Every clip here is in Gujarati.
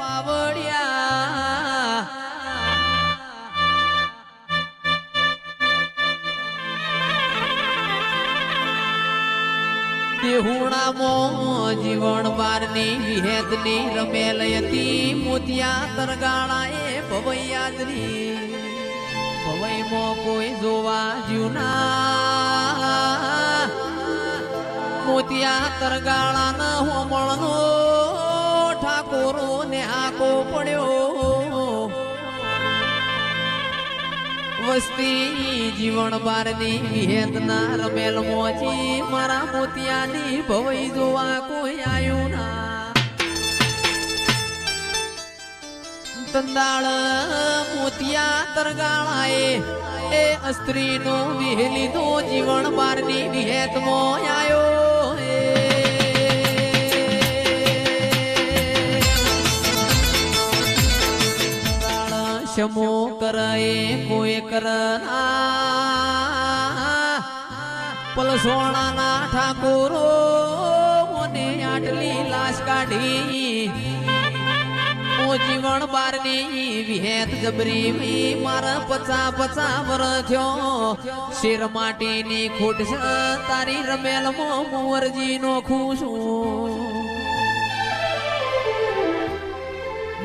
પાવડિયા દેહુણામાં જીવન બારની વિહેતની રમેલ હતી મોતિયા તરગાળાએ ભવૈયાદરી ભવઈમાં કોઈ જોવા જીવના મોતિયા તરગાળાના હોમળનો ઠાકોરો ને આકો પડ્યો વસ્તી જીવન બારની વિહેતના રમેલ મોજી મારા મોતિયાની ભવઈ જોવા કોઈ આવ્યું ના તંદાળ મોતિયા તરગાળાએ એ અસ્ત્રીનો વિહેલીનો જીવન બારની વિહેતમાં આવ્યો શમો કરે કોઈ કરના પલસોણાના ઠાકોરો મને આટલી લાશ કાઢી જીવન બારની વિહેત જબરી મારા પચા વર થયો શેર માટીની ખોટ છે તારી રમેલમાં મુવરજી નો ખુશું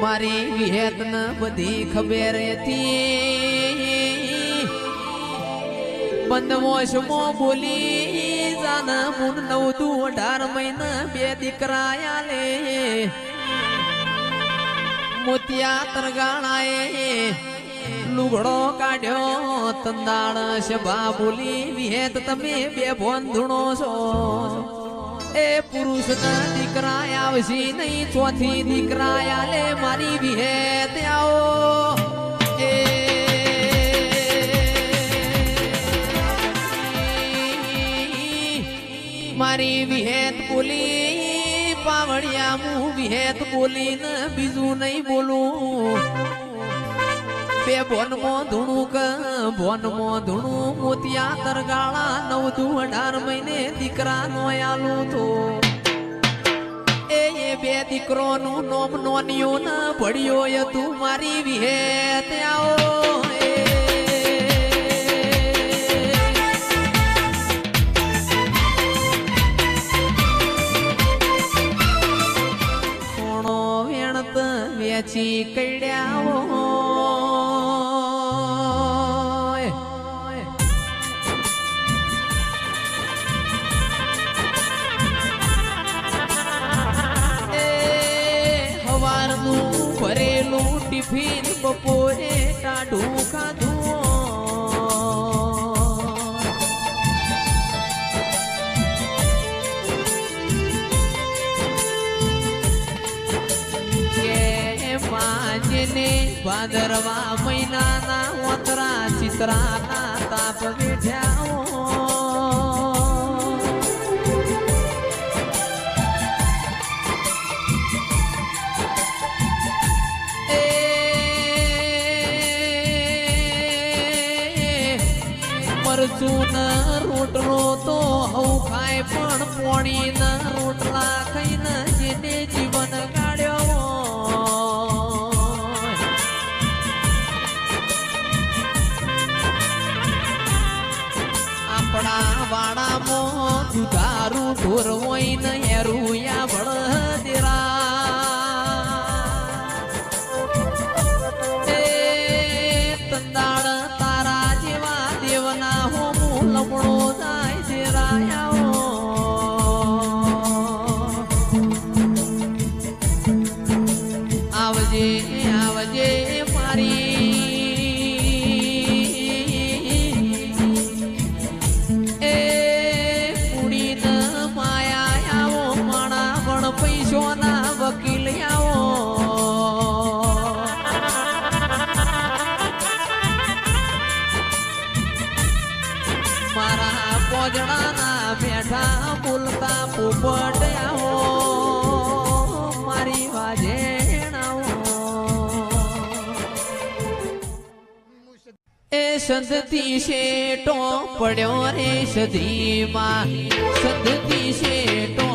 મારી વિહેત ન બધી ખબર હતી બંધ મોસમો બોલી જાન મુન 9-18 મહિના 2 દીકરા આલે મોતિયા તરગાળાએ લુગડો કાઢ્યો તંદાળ સભા બોલી વિહેત તમે 2 ભોંધણો છો એ પુરુષ ના દીકરા આવશી નહીં ચોથી દીકરા આલે મારી વિહેત આવો એ મારી વિહેત બોલી પાવડિયા હું વિહેત બોલીને બીજું નહીં બોલું 2 ભોનમાં ધૂણું મોતિયા તરગાળા 9-18 મહિને દીકરા નો આલું તો એ 2 દીકરોનું નોમ નોનિયો ન ભળ્યો હતું મારી વિહેત આવો વેચી કડ્યાઓ હવારનું ભરેલું ટિફિન બપોરે ટાઢું ખાધું ભાદરવા મહિનાના ઓતરા ચિત્રાના તાપ બેઠ્યા એ મરચું ન રોટલો તો હવ ખાય પણ પોણી ન રોટલા ખાઈને જેને જીવન કાઢ્યો વાડામાં દુધારું ઢોર હોય ને હેરુયા ભળદેરા એ તંદાળ તારા જેવા દેવના હોમું લમણો જાય દેરાયા આવજે આવજે મારી વકીલ આવો મારા પોજડાના બેઠા બોલતા પોપટ આવો મારી વાજેણ આવો એ સંધતી શેટો પડ્યો રે સધીમાં સંધતી શેટો